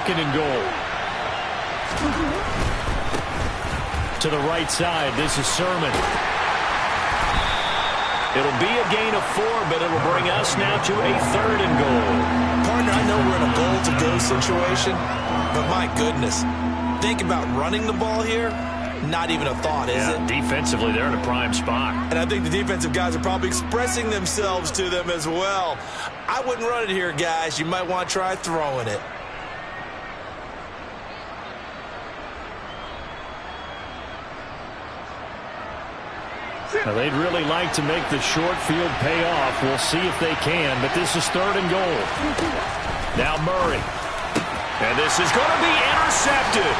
second and goal. To the right side, this is Sermon. It'll be a gain of 4, but it'll bring us now to a third and goal. Partner, I know we're in a goal-to-go situation, but my goodness, think about running the ball here. Not even a thought, is it? Defensively, they're in a prime spot. And I think the defensive guys are probably expressing themselves to them as well. I wouldn't run it here, guys. You might want to try throwing it. Now, they'd really like to make the short field pay off. We'll see if they can, but this is third and goal. Now Murray. And this is going to be intercepted.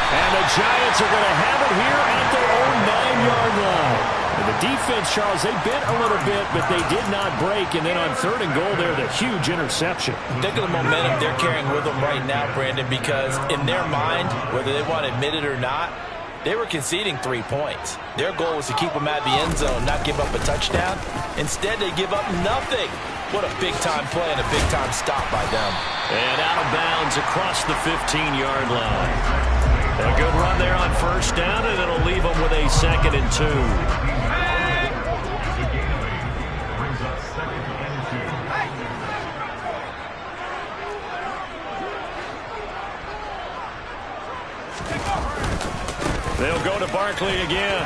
And the Giants are going to have it here at their own 9-yard line. And the defense, Charles, they bit a little bit, but they did not break. And then on third and goal there, the huge interception. Think of the momentum they're carrying with them right now, Brandon, because in their mind, whether they want to admit it or not, they were conceding 3 points. Their goal was to keep them out of the end zone, not give up a touchdown. Instead, they give up nothing. What a big-time play and a big-time stop by them. And out of bounds across the 15-yard line. A good run there on first down, and it'll leave them with a 2nd and 2. They'll go to Barkley again.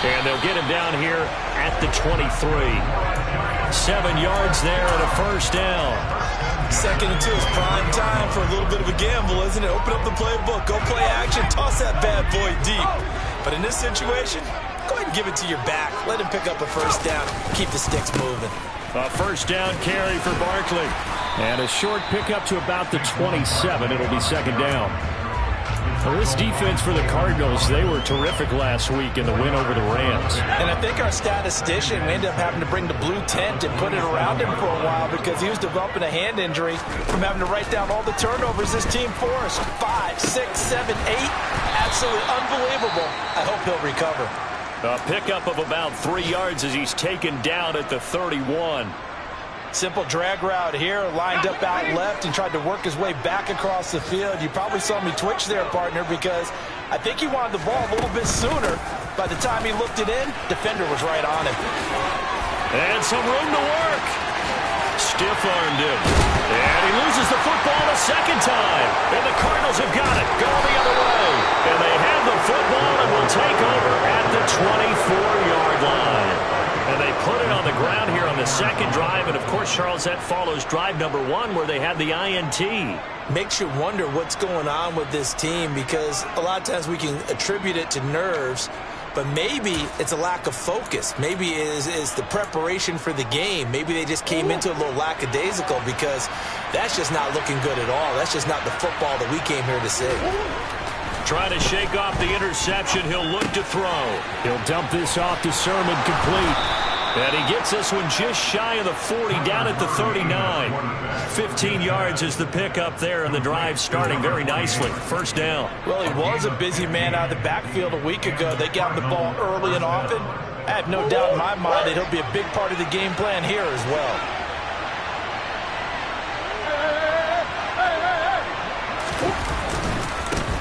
And they'll get him down here at the 23. 7 yards there and a first down. 2nd and 2 is prime time for a little bit of a gamble, isn't it? Open up the playbook, go play action, toss that bad boy deep. But in this situation, go ahead and give it to your back. Let him pick up a first down. Keep the sticks moving. A first down carry for Barkley. And a short pickup to about the 27. It'll be 2nd down. Well, this defense for the Cardinals, they were terrific last week in the win over the Rams. And I think our statistician, we ended up having to bring the blue tent and put it around him for a while because he was developing a hand injury from having to write down all the turnovers this team forced. 5, 6, 7, 8. Absolutely unbelievable. I hope he'll recover. A pickup of about 3 yards as he's taken down at the 31. Simple drag route here, lined up out left and tried to work his way back across the field. You probably saw me twitch there, partner, because I think he wanted the ball a little bit sooner. By the time he looked it in, defender was right on him. And some room to work. Stiff-armed him. And he loses the football a second time. And the Cardinals have got it. Going the other way. And they have the football and will take over at the 24-yard line. And they put it on the ground here on the second drive. And, of course, Charles, that follows drive number 1 where they had the INT. Makes you wonder what's going on with this team because a lot of times we can attribute it to nerves, but maybe it's a lack of focus. Maybe it is the preparation for the game. Maybe they just came into a little lackadaisical because that's just not looking good at all. That's just not the football that we came here to see. Trying to shake off the interception. He'll look to throw. He'll dump this off to Sermon, complete. And he gets this one just shy of the 40, down at the 39. 15 yards is the pickup there, and the drive starting very nicely. First down. Well, he was a busy man out of the backfield a week ago. They got him the ball early and often. I have no doubt in my mind that he'll be a big part of the game plan here as well.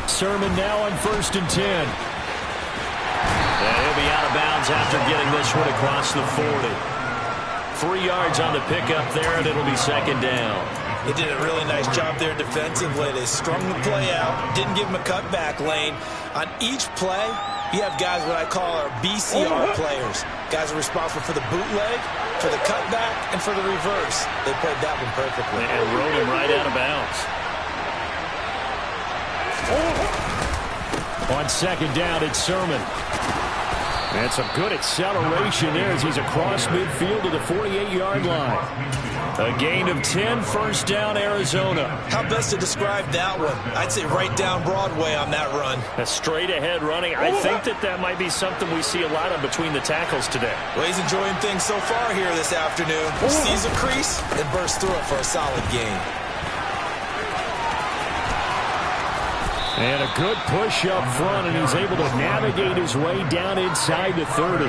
Sermon now on 1st and 10. And he'll be out of bounds after getting this one across the 40. 3 yards on the pickup there, and it'll be 2nd down. They did a really nice job there defensively. They strung the play out, didn't give him a cutback lane. On each play, you have guys what I call our BCR players. Guys are responsible for the bootleg, for the cutback, and for the reverse. They played that one perfectly. And rode him right out of bounds. On 2nd down, it's Sermon. And some good acceleration there as he's across midfield to the 48-yard line. A gain of 10, first down, Arizona. How best to describe that one? I'd say right down Broadway on that run. A straight-ahead running. I think that might be something we see a lot of between the tackles today. Well, he's enjoying things so far here this afternoon. Sees a crease and bursts through it for a solid gain. And a good push up front, and he's able to navigate his way down inside the 30.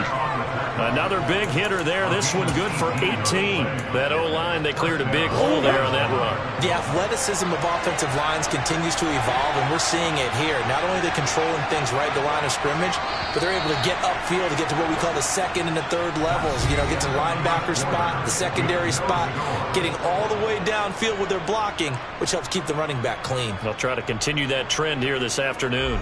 Another big hitter there. This one good for 18. That O-line, they cleared a big hole there on that The athleticism of offensive lines continues to evolve, and we're seeing it here. Not only are they controlling things right at the line of scrimmage, but they're able to get upfield to get to what we call the second and the third levels. You know, get to the linebacker spot, the secondary spot, getting all the way downfield with their blocking, which helps keep the running back clean. They'll try to continue that trend here this afternoon.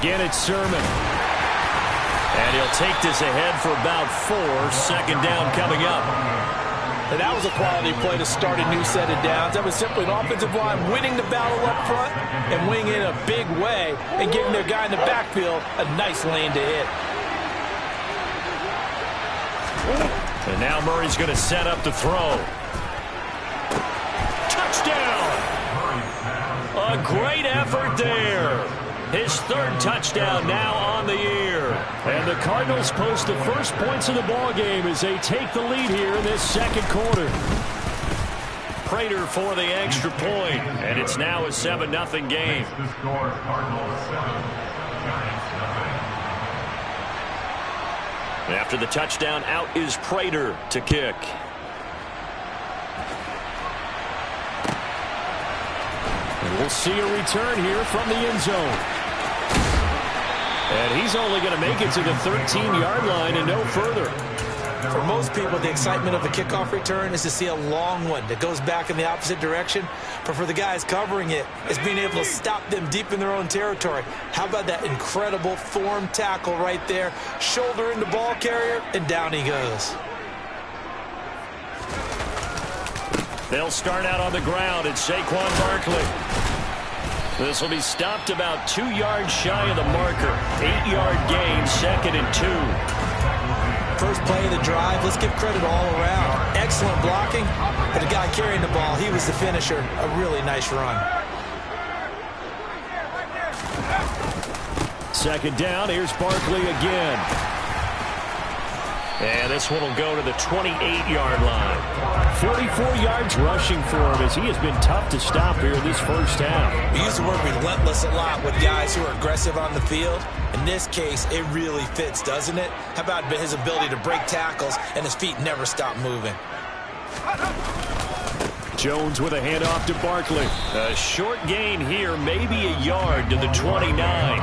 Again, it's Sermon. And he'll take this ahead for about 4. Second down coming up. And that was a quality play to start a new set of downs. That was simply an offensive line winning the battle up front and winning it in a big way and giving their guy in the backfield a nice lane to hit. And now Murray's going to set up to throw. Touchdown! A great effort there. His 3rd touchdown now on the year. And the Cardinals post the first points of the ball game as they take the lead here in this second quarter. Prater for the extra point, and it's now a 7-0 game. After the touchdown, out is Prater to kick. And we'll see a return here from the end zone. And he's only going to make it to the 13-yard line and no further. For most people, the excitement of a kickoff return is to see a long one that goes back in the opposite direction. But for the guys covering it, it's being able to stop them deep in their own territory. How about that incredible form tackle right there? Shoulder in the ball carrier, and down he goes. They'll start out on the ground. It's Saquon Barkley. This will be stopped about 2 yards shy of the marker. 8-yard gain, 2nd and 2. First play of the drive, let's give credit all around. Excellent blocking, but the guy carrying the ball, he was the finisher. A really nice run. 2nd down, here's Barkley again. And this one will go to the 28-yard line. 44 yards rushing for him as he has been tough to stop here in this first half. We use the word relentless a lot with guys who are aggressive on the field. In this case, it really fits, doesn't it? How about his ability to break tackles and his feet never stop moving? Jones with a handoff to Barkley. A short gain here, maybe a yard to the 29.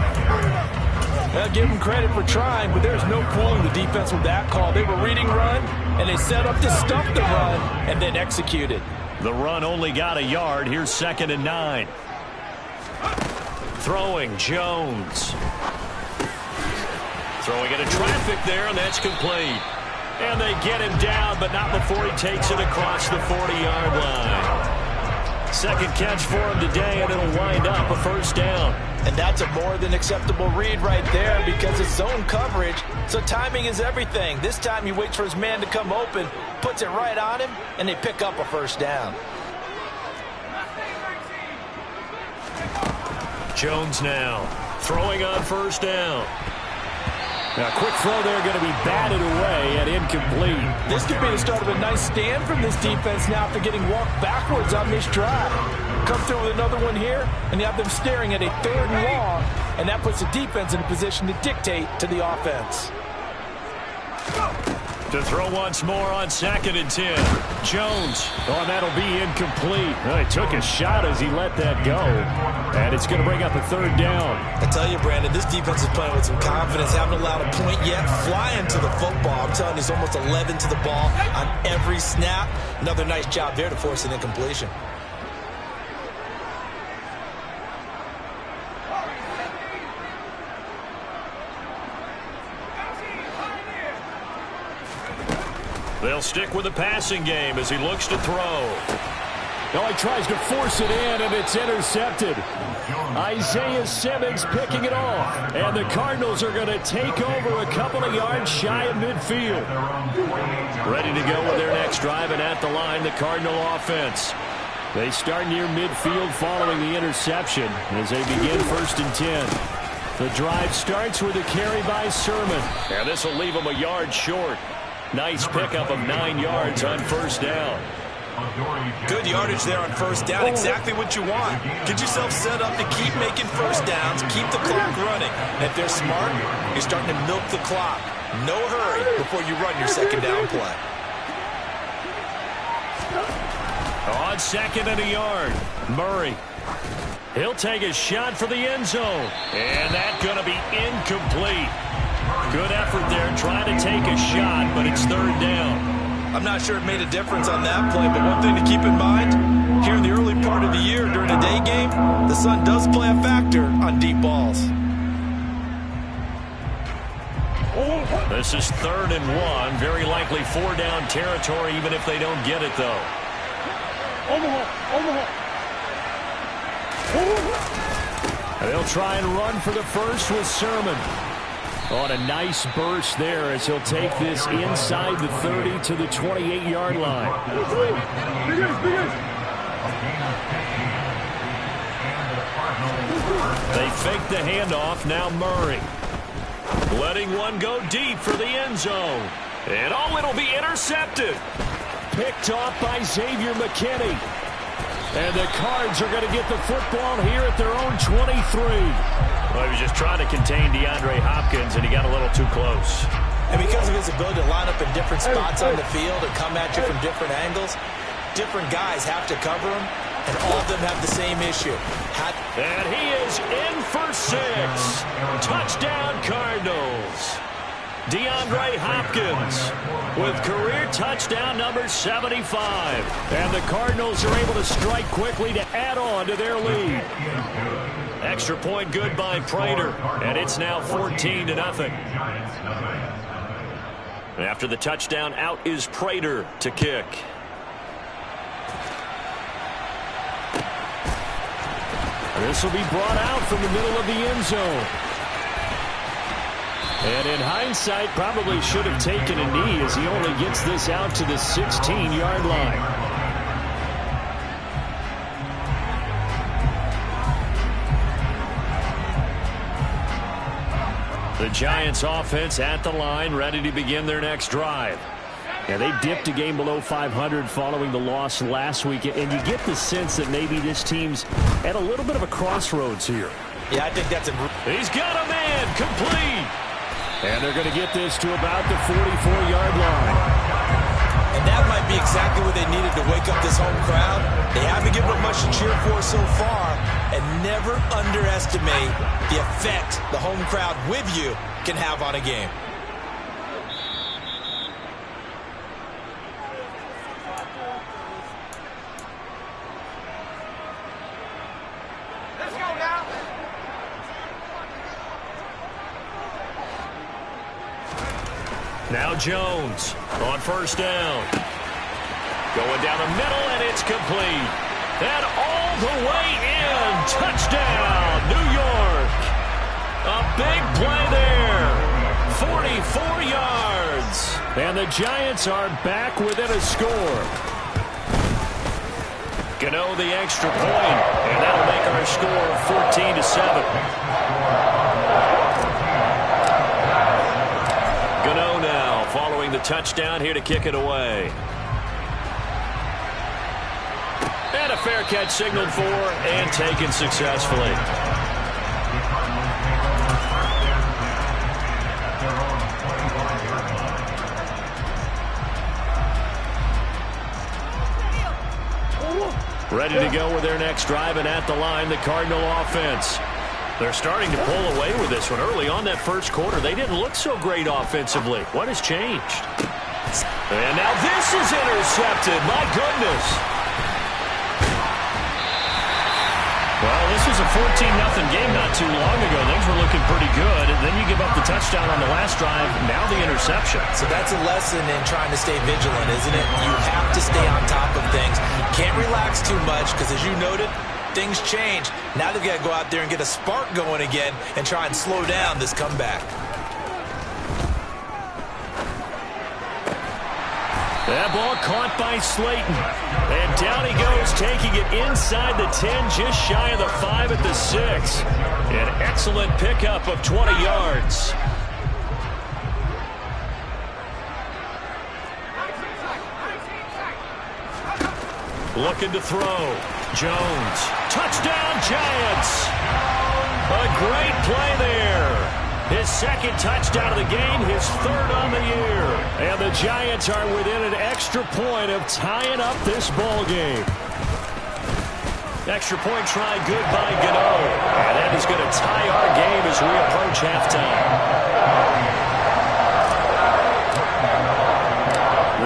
Well, give them credit for trying, but there's no fooling the defense with that call. They were reading run, and they set up to stuff the run, and then executed. The run only got a yard. Here's 2nd and 9. Throwing, Jones. Throwing into traffic there, and that's complete. And they get him down, but not before he takes it across the 40-yard line. 2nd catch for him today, and it'll wind up a 1st down. And that's a more than acceptable read right there because it's zone coverage, so timing is everything. This time he waits for his man to come open, puts it right on him, and they pick up a 1st down. Jones now throwing on 1st down. Now, quick throw there, going to be batted away and incomplete. This could be the start of a nice stand from this defense now after getting walked backwards on this drive. Come through with another one here, and you have them staring at a 3rd and long, and that puts the defense in a position to dictate to the offense. To throw once more on 2nd and 10. Jones. Oh, and that'll be incomplete. Well, he took a shot as he let that go. And it's going to bring up a 3rd down. I tell you, Brandon, this defense is playing with some confidence. Haven't allowed a point yet. Flying to the football. I'm telling you, he's almost 11 to the ball on every snap. Another nice job there to force an incompletion. They'll stick with the passing game as he looks to throw. No, he tries to force it in, and it's intercepted. Isaiah Simmons picking it off. And the Cardinals are going to take over a couple of yards shy of midfield. Ready to go with their next drive, and at the line, the Cardinal offense. They start near midfield following the interception as they begin 1st and 10. The drive starts with a carry by Sermon. And this will leave them a yard short. Nice pickup of 9 yards on first down. Good yardage there on first down. Exactly what you want. Get yourself set up to keep making first downs, keep the clock running. And if they're smart, you're starting to milk the clock. No hurry before you run your second down play. On second and a yard, Murray. He'll take a shot for the end zone. And that's going to be incomplete. Good effort there trying to take a shot, but it's third down. I'm not sure it made a difference on that play, but one thing to keep in mind, here in the early part of the year during a day game, the sun does play a factor on deep balls. This is 3rd and 1. Very likely 4-down territory, even if they don't get it, though. They'll try and run for the first with Sermon. On a nice burst there as he'll take this inside the 30 to the 28-yard line. They fake the handoff. Now Murray. Letting one go deep for the end zone. And it'll be intercepted. Picked off by Xavier McKinney. And the Cards are going to get the football here at their own 23. Well, he was just trying to contain DeAndre Hopkins, and he got a little too close. And because of his ability to line up in different spots on the field and come at you from different angles, different guys have to cover him, and all of them have the same issue. And he is in for 6. Touchdown, Cardinals. DeAndre Hopkins with career touchdown number 75. And the Cardinals are able to strike quickly to add on to their lead. Extra point good by Prater, and it's now 14-0. After the touchdown, out is Prater to kick. This will be brought out from the middle of the end zone. And in hindsight, probably should have taken a knee as he only gets this out to the 16-yard line. The Giants offense at the line, ready to begin their next drive. Yeah, they dipped a game below 500 following the loss last week, and you get the sense that maybe this team's at a little bit of a crossroads here. Yeah, I think that's a... He's got a man, complete. And they're going to get this to about the 44-yard line. And that might be exactly what they needed to wake up this home crowd. They haven't given them much to cheer for so far, and never underestimate the effect the home crowd with you can have on a game. Let's go now. Now Jones on first down. Going down the middle, and it's complete. And all the way in. Touchdown, New York. A big play there. 44 yards. And the Giants are back within a score. Gano the extra point, and that'll make our score 14-7. Gano now following the touchdown here to kick it away. And a fair catch signaled for and taken successfully. Ready to go with their next drive, and at the line, the Cardinal offense. They're starting to pull away with this one. Early on that first quarter, they didn't look so great offensively. What has changed? And now this is intercepted. My goodness. Well, this was a 14-0 game not too long ago. Things were looking pretty good. And then you give up the touchdown on the last drive. Now the interception. So that's a lesson in trying to stay vigilant, isn't it? You have to stay on top of things. Can't relax too much because, as you noted, things change. Now they've got to go out there and get a spark going again and try and slow down this comeback. That ball caught by Slayton. And down he goes, taking it inside the 10, just shy of the 5 at the 6. An excellent pickup of 20 yards. Looking to throw. Jones. Touchdown, Giants. A great play there. His second touchdown of the game, his third on the year. And the Giants are within an extra point of tying up this ball game. Extra point try good by Gano. And that is going to tie our game as we approach halftime.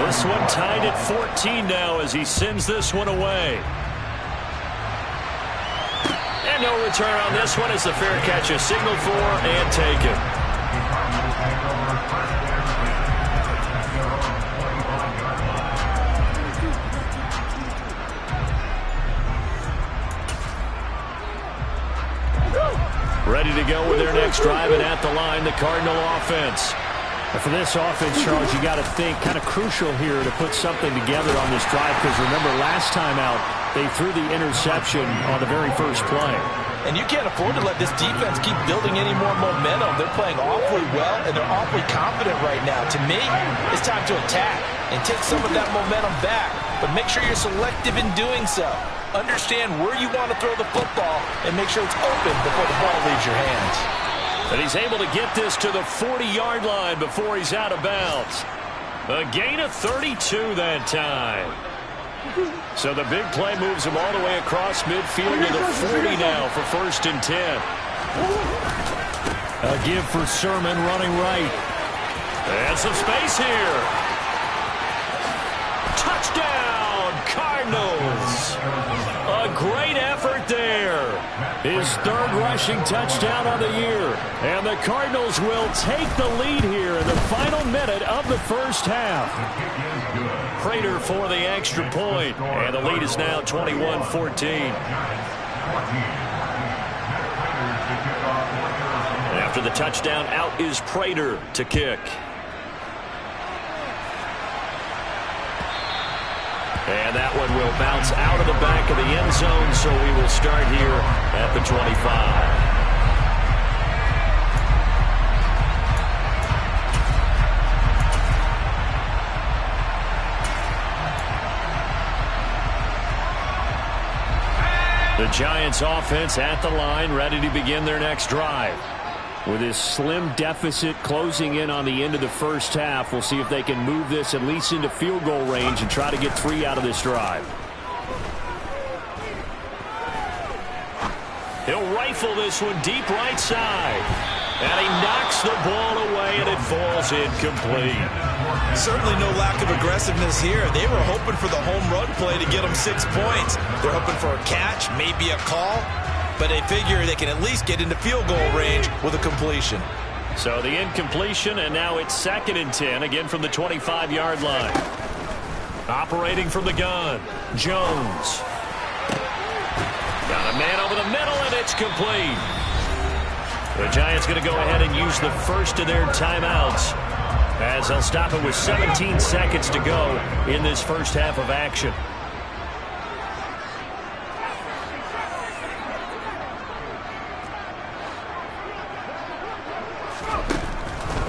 This one tied at 14 now as he sends this one away. And no return on this one as the fair catch is signaled for and taken. Ready to go with their next drive, and at the line, the Cardinal offense. For this offense, Charles, you got to think kind of crucial here to put something together on this drive, because remember last time out they threw the interception on the very first play. And you can't afford to let this defense keep building any more momentum. They're playing awfully well, and they're awfully confident right now. To me, it's time to attack and take some of that momentum back, but make sure you're selective in doing so. Understand where you want to throw the football and make sure it's open before the ball leaves your hands. And he's able to get this to the 40-yard line before he's out of bounds. A gain of 32 that time. So the big play moves him all the way across midfield to the 40 now for 1st and 10. A give for Sermon running right. And some space here. Touchdown, Cardinals. A great effort there. His third rushing touchdown of the year. And the Cardinals will take the lead here in the final minute of the first half. Prater for the extra point. And the lead is now 21-14. After the touchdown, out is Prater to kick. And that one will bounce out of the back of the end zone, so we will start here at the 25. The Giants offense at the line, ready to begin their next drive. With this slim deficit closing in on the end of the first half, we'll see if they can move this at least into field goal range and try to get 3 out of this drive. He'll rifle this one deep right side. And he knocks the ball away, and it falls incomplete. Certainly no lack of aggressiveness here. They were hoping for the home run play to get them 6 points. They're hoping for a catch, maybe a call. But they figure they can at least get into field goal range with a completion. So the incompletion, and now it's 2nd and 10, again from the 25-yard line. Operating from the gun, Jones. Got a man over the middle, and it's complete. The Giants going to go ahead and use the first of their timeouts, as they'll stop it with 17 seconds to go in this first half of action.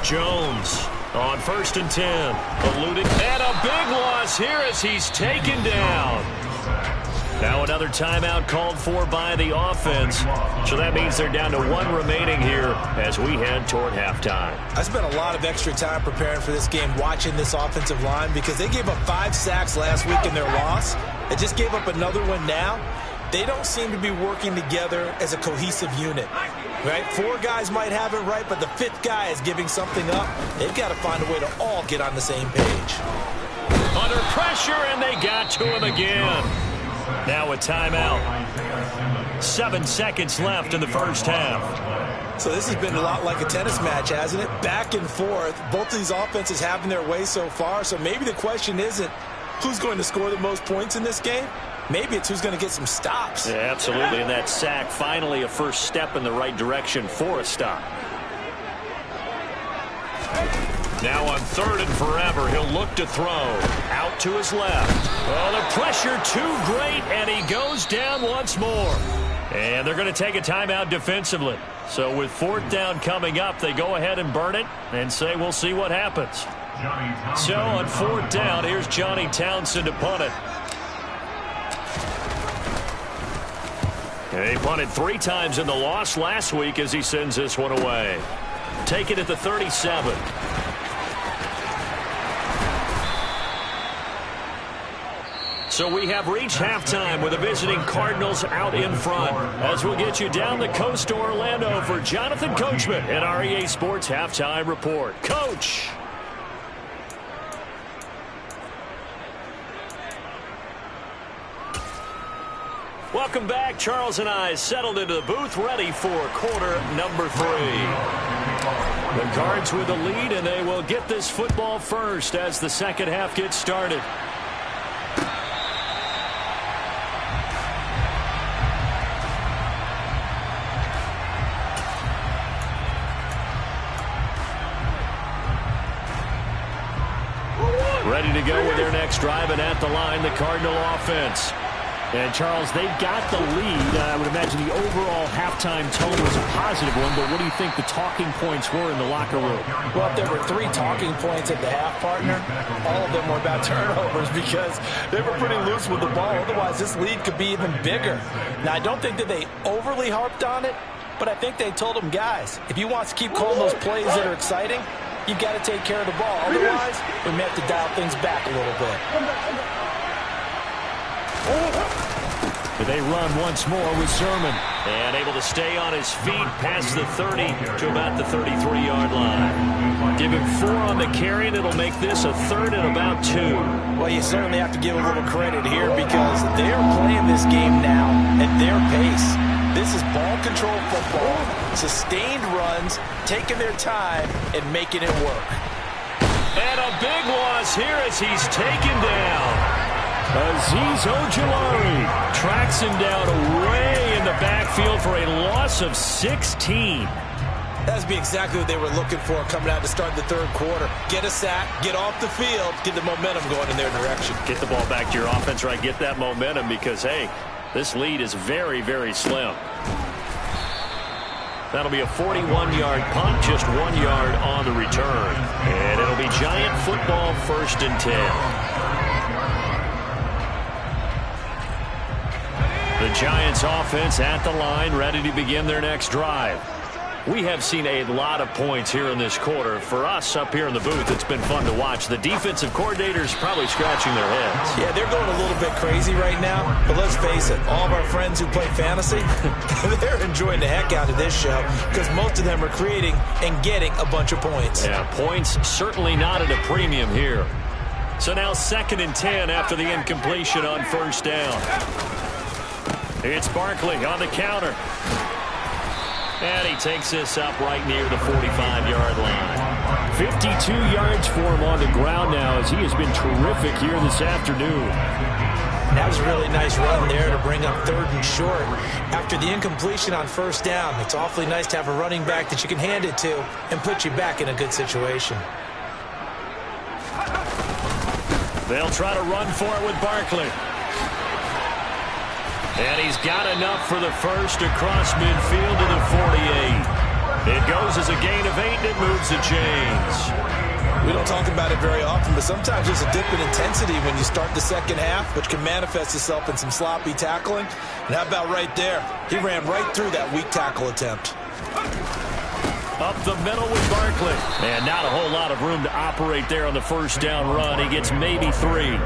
Jones on 1st and 10. Eluding. And a big loss here as he's taken down. Now another timeout called for by the offense. So that means they're down to 1 remaining here as we head toward halftime. I spent a lot of extra time preparing for this game watching this offensive line because they gave up 5 sacks last week in their loss. They just gave up another one now. They don't seem to be working together as a cohesive unit. Right? 4 guys might have it right, but the 5th guy is giving something up. They've got to find a way to all get on the same page. Under pressure, and they got to him again. Now a timeout. 7 seconds left in the first half. So this has been a lot like a tennis match, hasn't it? Back and forth. Both of these offenses having their way so far. So maybe the question isn't who's going to score the most points in this game. Maybe it's who's going to get some stops. Yeah, absolutely. And that sack, finally a first step in the right direction for a stop. Now on 3rd and forever, he'll look to throw. Out to his left. Oh, the pressure too great, and he goes down once more. And they're going to take a timeout defensively. So with 4th down coming up, they go ahead and burn it and say we'll see what happens. So on 4th down, here's Johnny Townsend to punt it. He punted 3 times in the loss last week as he sends this one away. Take it at the 37. So we have reached halftime with the visiting Cardinals out in front. As we'll get you down the coast to Orlando for Jonathan Coachman at our EA Sports Halftime Report. Coach! Welcome back. Charles and I settled into the booth, ready for quarter number 3. The Cards with the lead, and they will get this football first as the second half gets started. Ready to go with their next drive, and at the line, the Cardinal offense. And, Charles, they've got the lead. I would imagine the overall halftime tone was a positive one, but what do you think the talking points were in the locker room? Well, if there were 3 talking points at the half, partner, all of them were about turnovers because they were pretty loose with the ball. Otherwise, this lead could be even bigger. Now, I don't think that they overly harped on it, but I think they told them, guys, if you want to keep calling those plays that are exciting, you've got to take care of the ball. Otherwise, we may have to dial things back a little bit. They run once more with Sermon. And able to stay on his feet past the 30 to about the 33-yard line. Give him 4 on the carry, and it'll make this a 3rd and about 2. Well, you certainly have to give a little credit here because they're playing this game now at their pace. This is ball control football, sustained runs, taking their time, and making it work. And a big loss here as he's taken down. Azeez Ojulari tracks him down away in the backfield for a loss of 16. That's be exactly what they were looking for coming out to start the 3rd quarter. Get a sack, get off the field, get the momentum going in their direction. Get the ball back to your offense, right? Get that momentum because, hey, this lead is very, very slim. That'll be a 41-yard punt, just 1 yard on the return. And it'll be Giant football, 1st and 10. The Giants offense at the line, ready to begin their next drive. We have seen a lot of points here in this quarter. For us up here in the booth, it's been fun to watch. The defensive coordinators probably scratching their heads. Yeah, they're going a little bit crazy right now. But let's face it, all of our friends who play fantasy, they're enjoying the heck out of this show because most of them are creating and getting a bunch of points. Yeah, points certainly not at a premium here. So now 2nd and 10 after the incompletion on 1st down. It's Barkley on the counter. And he takes this up right near the 45-yard line. 52 yards for him on the ground now as he has been terrific here this afternoon. That was a really nice run there to bring up 3rd and short. After the incompletion on 1st down, it's awfully nice to have a running back that you can hand it to and put you back in a good situation. They'll try to run for it with Barkley. And he's got enough for the 1st across midfield to the 48. It goes as a gain of 8, and it moves the chains. We don't talk about it very often, but sometimes there's a dip in intensity when you start the 2nd half, which can manifest itself in some sloppy tackling. And how about right there? He ran right through that weak tackle attempt. Up the middle with Barkley. And not a whole lot of room to operate there on the 1st down run. He gets maybe 3.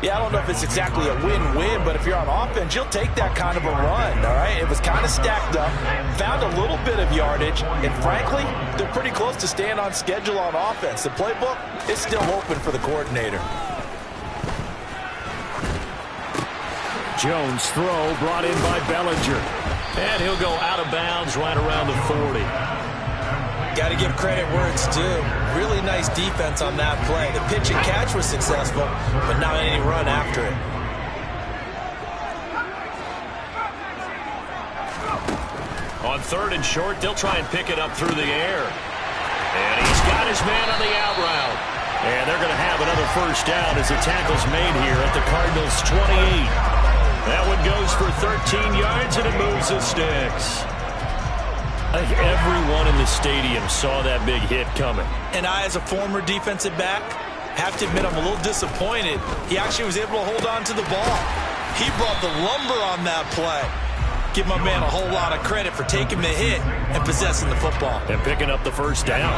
Yeah, I don't know if it's exactly a win-win, but if you're on offense, you'll take that kind of a run, all right? It was kind of stacked up, found a little bit of yardage, and frankly, they're pretty close to staying on schedule on offense. The playbook is still open for the coordinator. Jones' throw brought in by Bellinger. And he'll go out of bounds right around the 40. Got to give credit where it's due. Really nice defense on that play. The pitch and catch was successful, but not any run after it. On 3rd and short, they'll try and pick it up through the air. And he's got his man on the out route. And they're going to have another 1st down as the tackle's made here at the Cardinals' 28. That one goes for 13 yards, and it moves the sticks. I think everyone in the stadium saw that big hit coming. And I, as a former defensive back, have to admit I'm a little disappointed. He actually was able to hold on to the ball. He brought the lumber on that play. Give my man a whole lot of credit for taking the hit and possessing the football. And picking up the first down.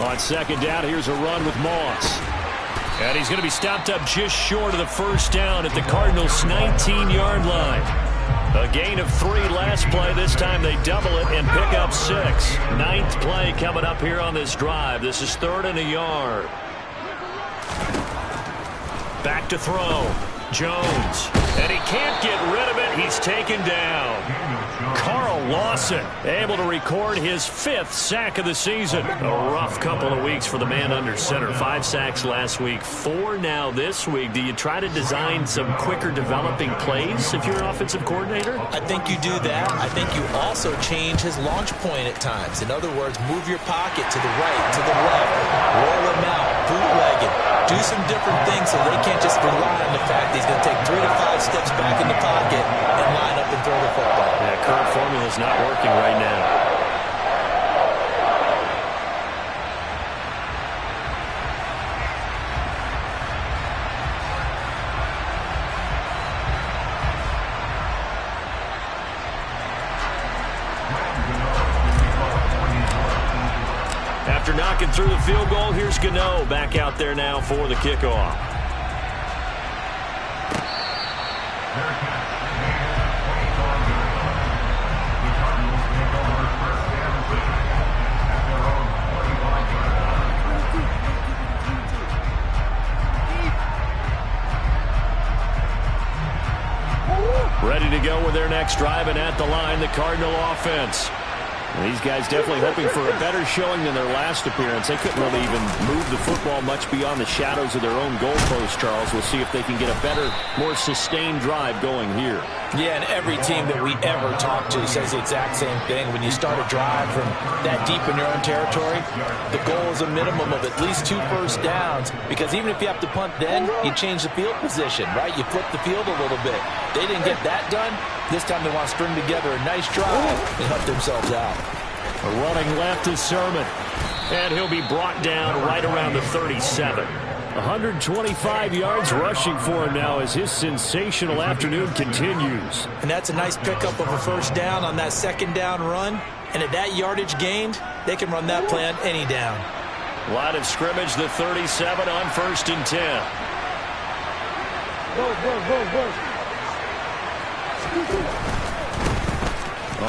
On second down, here's a run with Moss. And he's going to be stopped up just short of the first down at the Cardinals' 19-yard line. A gain of 3 last play. This time they double it and pick up 6. 9th play coming up here on this drive. This is 3rd and a yard. Back to throw. Jones. And he can't get rid of it. He's taken down. Carl Lawson able to record his 5th sack of the season. A rough couple of weeks for the man under center. 5 sacks last week, 4 now this week. Do you try to design some quicker developing plays if you're an offensive coordinator? I think you do that. I think you also change his launch point at times. In other words, move your pocket to the right, to the left, roll him out, bootleg it. Do some different things so they can't just rely on the fact that he's going to take 3 to 5 steps back in the pocket and line up and throw the football. Yeah, current formula is not working right now. After knocking through the field goal, here's Gano back out there now for the kickoff. Ready to go with their next drive, and at the line, the Cardinal offense. These guys definitely hoping for a better showing than their last appearance. They couldn't really even move the football much beyond the shadows of their own goalpost, Charles. We'll see if they can get a better, more sustained drive going here. Yeah, and every team that we ever talk to says the exact same thing. When you start a drive from that deep in your own territory, the goal is a minimum of at least 2 first downs, because even if you have to punt then, you change the field position, right? You flip the field a little bit. They didn't get that done. This time they want to string together a nice drive and help themselves out. A running left is Sermon, and he'll be brought down right around the 37. 125 yards rushing for him now as his sensational afternoon continues. And that's a nice pickup of a first down on that second down run. And at that yardage gained, they can run that play on any down. Line of scrimmage, the 37 on 1st and 10.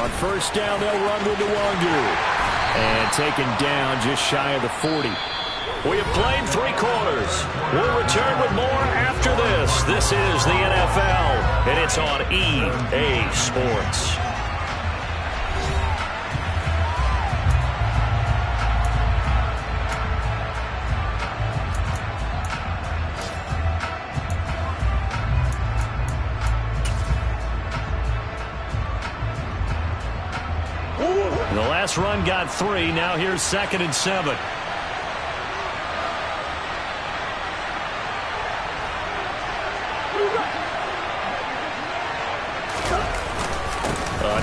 On first down, they'll run with Nwangu. And taken down just shy of the 40. We have played 3 quarters. We'll return with more after this. This is the NFL, and it's on EA Sports. The last run got 3. Now here's 2nd and 7.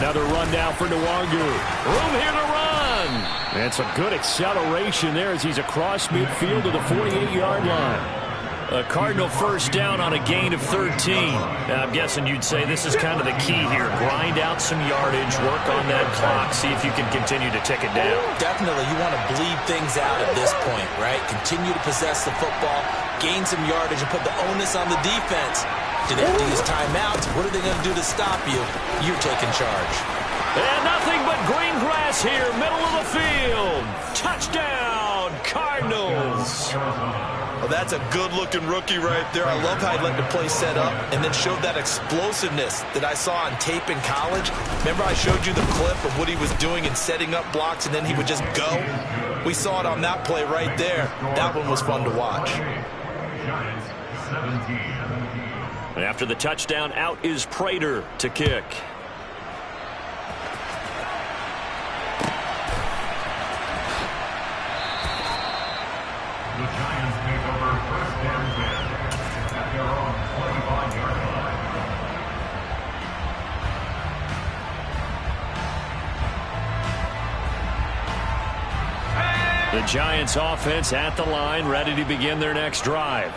Another run now for Nwangu. Room here to run. And some good acceleration there as he's across midfield to the 48-yard line. A Cardinal first down on a gain of 13. Now, I'm guessing you'd say this is kind of the key here. Grind out some yardage, work on that clock, see if you can continue to tick it down. Definitely. You want to bleed things out at this point, right? Continue to possess the football, gain some yardage, and put the onus on the defense. Do they have to use timeouts? What are they going to do to stop you? You're taking charge. And nothing but green grass here, middle of the field. Touchdown, Cardinals. Well, that's a good-looking rookie right there. I love how he let the play set up and then showed that explosiveness that I saw on tape in college. Remember I showed you the clip of what he was doing and setting up blocks, and then he would just go? We saw it on that play right there. That one was fun to watch. And after the touchdown, out is Prater to kick. The Giants take over 1st and 10 at their own 25-yard line. The Giants offense at the line, ready to begin their next drive.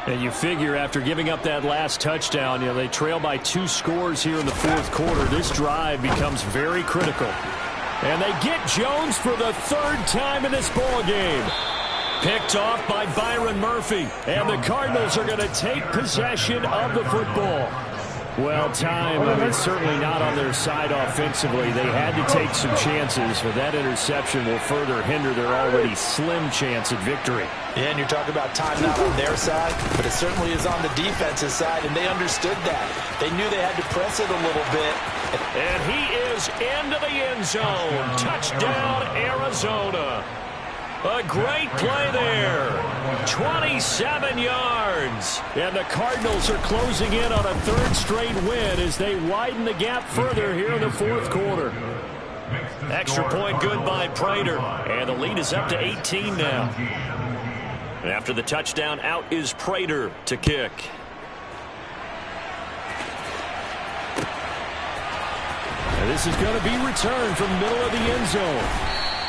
And you figure after giving up that last touchdown, they trail by 2 scores here in the fourth quarter. This drive becomes very critical. And they get Jones for the 3rd time in this ball game. Picked off by Byron Murphy. And the Cardinals are going to take possession of the football. Well, time is certainly not on their side offensively. They had to take some chances, but that interception will further hinder their already slim chance at victory. Yeah, and you're talking about time not on their side, but it certainly is on the defensive side, and they understood that. They knew they had to press it a little bit. And he is into the end zone. Touchdown, Arizona. A great play there. 27 yards. And the Cardinals are closing in on a 3rd straight win as they widen the gap further here in the fourth quarter. Extra point good by Prater. And the lead is up to 18 now. And after the touchdown, out is Prater to kick. And this is going to be returned from the middle of the end zone.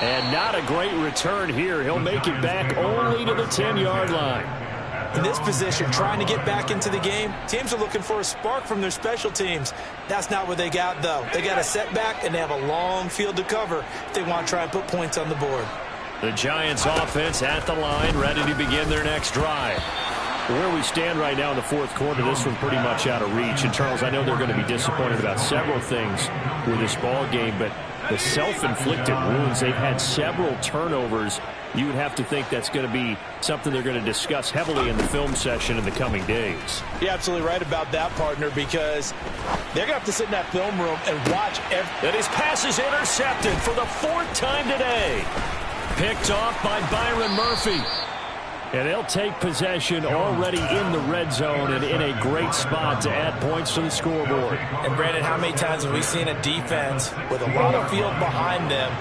And not a great return here. He'll make it back only to the 10-yard line. In this position, trying to get back into the game, teams are looking for a spark from their special teams. That's not what they got, though. They got a setback, and they have a long field to cover if they want to try and put points on the board. The Giants offense at the line, ready to begin their next drive. Where we stand right now in the fourth quarter, this one pretty much out of reach. And, Charles, I know they're going to be disappointed about several things with this ball game, but the self-inflicted wounds, they've had several turnovers. You would have to think that's going to be something they're going to discuss heavily in the film session in the coming days. You're absolutely right about that, partner, because they're going to have to sit in that film room and watch And his pass is intercepted for the 4th time today. Picked off by Byron Murphy. And they'll take possession already in the red zone and in a great spot to add points to the scoreboard. And, Brandon, how many times have we seen a defense with a lot of field behind them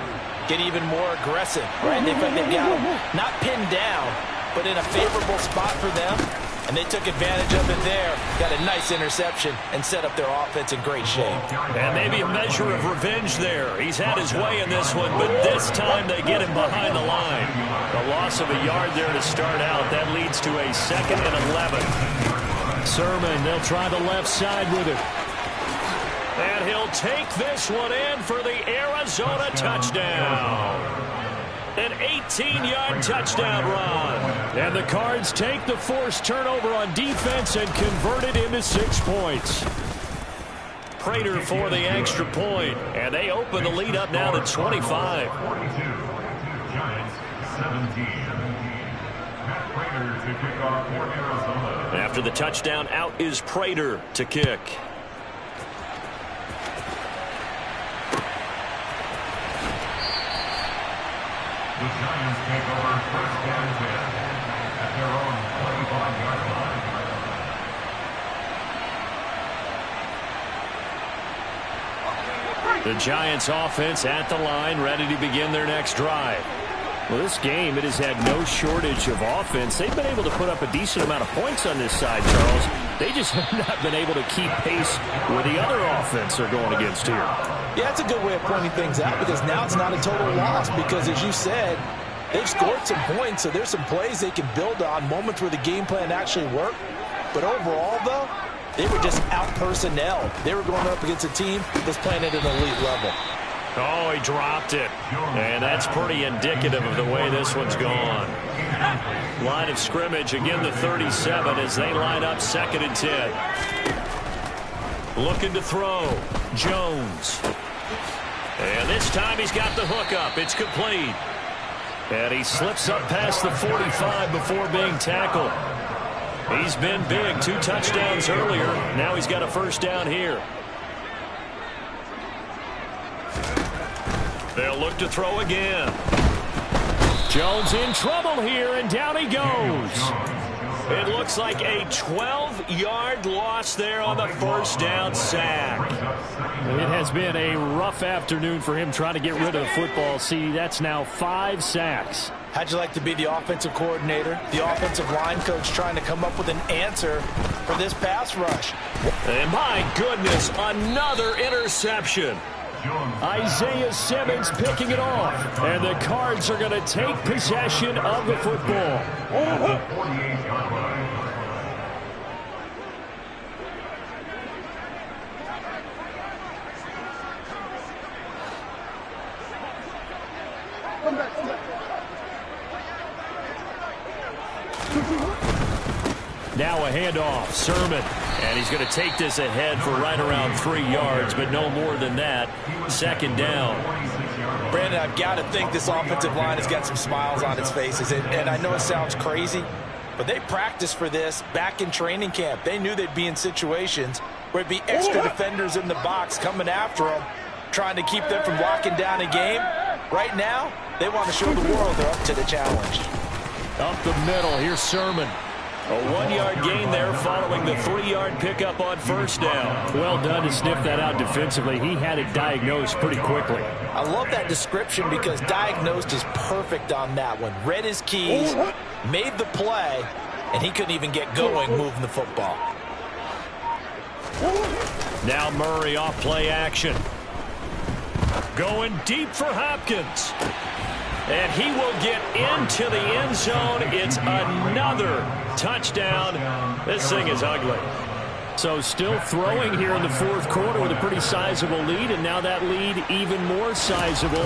get even more aggressive, right? They've got them not pinned down, but in a favorable spot for them, and they took advantage of it there. Got a nice interception and set up their offense in great shape. And maybe a measure of revenge there. He's had his way in this one, but this time they get him behind the line. The loss of a yard there to start out. That leads to a 2nd and 11. Sermon, they'll try the left side with it. And he'll take this one in for the Arizona touchdown. An 18-yard touchdown run. And the Cards take the forced turnover on defense and convert it into 6 points. Prater for the extra point. And they open the lead up now to 25. 42. Giants 17. Matt Prater to kick off for Arizona. After the touchdown, out is Prater to kick. The Giants take over 1st and 10 at their own 25-yard line. The Giants offense at the line, ready to begin their next drive. Well, this game, it has had no shortage of offense. They've been able to put up a decent amount of points on this side, Charles. They just have not been able to keep pace with the other offense they're going against here. Yeah, that's a good way of pointing things out, because now it's not a total loss, because as you said, they've scored some points, so there's some plays they can build on, moments where the game plan actually worked. But overall, though, they were just out-personnel. They were going up against a team that's playing at an elite level. Oh, he dropped it. And that's pretty indicative of the way this one's gone. Line of scrimmage, again the 37 as they line up 2nd and 10. Looking to throw. Jones. And this time he's got the hook up. It's complete. And he slips up past the 45 before being tackled. He's been big. 2 touchdowns earlier. Now he's got a 1st down here. They'll look to throw again. Jones in trouble here, and down he goes. It looks like a 12-yard loss there on the 1st down sack. It has been a rough afternoon for him trying to get rid of the football. See, that's now 5 sacks. How'd you like to be the offensive coordinator, the offensive line coach, trying to come up with an answer for this pass rush? And my goodness, another interception. Isaiah Simmons picking it off. And the Cards are going to take possession of the football. Now a handoff, Sermon, and he's going to take this ahead for right around 3 yards, but no more than that. Second down. Brandon, I've got to think this offensive line has got some smiles on its faces, and I know it sounds crazy, but they practiced for this back in training camp. They knew they'd be in situations where it'd be extra defenders in the box coming after them, trying to keep them from locking down a game. Right now, they want to show the world they're up to the challenge. Up the middle, here's Sermon. A 1-yard gain there following the 3-yard pickup on first down. Well done to sniff that out defensively. He had it diagnosed pretty quickly. I love that description because diagnosed is perfect on that one. Read his keys, made the play, and he couldn't even get going moving the football. Now Murray off play action. Going deep for Hopkins. And he will get into the end zone. It's another touchdown. This thing is ugly. So still throwing here in the fourth quarter with a pretty sizable lead, and now that lead even more sizable.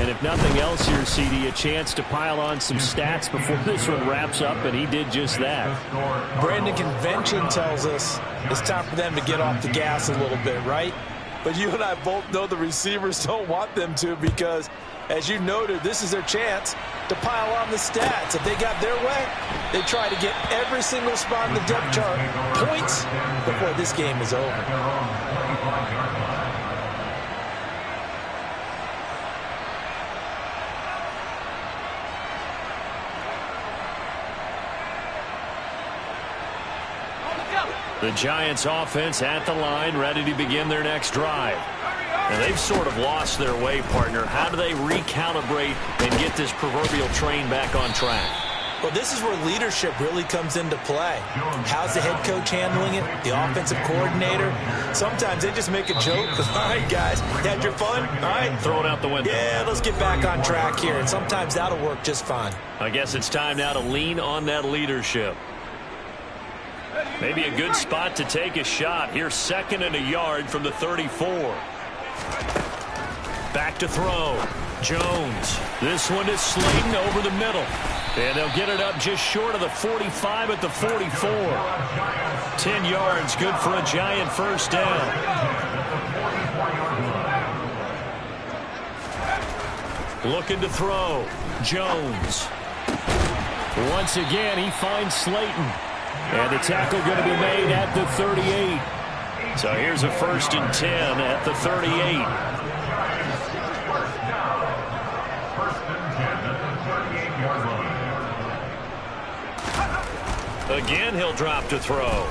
And if nothing else here, CD, a chance to pile on some stats before this one wraps up, and he did just that. Brandon, convention tells us it's time for them to get off the gas a little bit, right? But you and I both know the receivers don't want them to because, as you noted, this is their chance to pile on the stats. If they got their way, they try to get every single spot in the depth chart points before this game is over. The Giants offense at the line, ready to begin their next drive. And they've sort of lost their way, partner. How do they recalibrate and get this proverbial train back on track? Well, this is where leadership really comes into play. How's the head coach handling it? The offensive coordinator? Sometimes they just make a joke. All right, guys, you had your fun? All right. Throw it out the window. Yeah, let's get back on track here. And sometimes that'll work just fine. I guess it's time now to lean on that leadership. Maybe a good spot to take a shot. Here's 2nd and a yard from the 34. Back to throw. Jones. This one is Slayton over the middle. And they'll get it up just short of the 45 at the 44. 10 yards, good for a Giant first down. Looking to throw. Jones. Once again, he finds Slayton. And the tackle going to be made at the 38. So here's a 1st and 10 at the 38. Again, he'll drop to throw.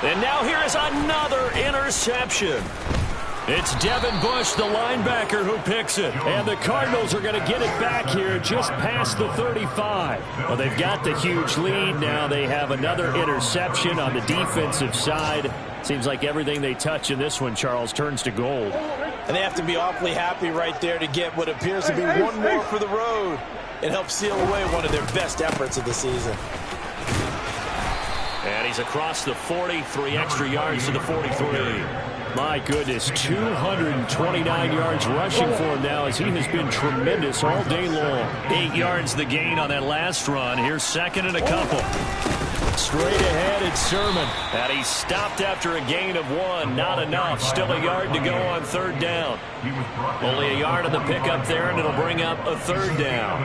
And now here is another interception. It's Devin Bush, the linebacker, who picks it. And the Cardinals are going to get it back here just past the 35. Well, they've got the huge lead. Now they have another interception on the defensive side. Seems like everything they touch in this one, Charles, turns to gold. And they have to be awfully happy right there to get what appears to be one more for the road and help seal away one of their best efforts of the season. And he's across the 40, 3 extra yards to the 43. My goodness, 229 yards rushing for him now as he has been tremendous all day long. 8 yards the gain on that last run. Here's 2nd and a couple. Straight ahead, it's Sermon. And he stopped after a gain of 1. Not enough. Still a yard to go on 3rd down. Only a yard on the pickup there, and it'll bring up a 3rd down.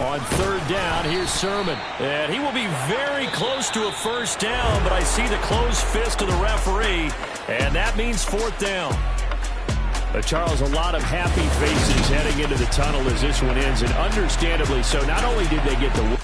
On 3rd down, here's Sermon. And he will be very close to a first down, but I see the closed fist of the referee, and that means 4th down. Charles, a lot of happy faces heading into the tunnel as this one ends, and understandably so. Not only did they get the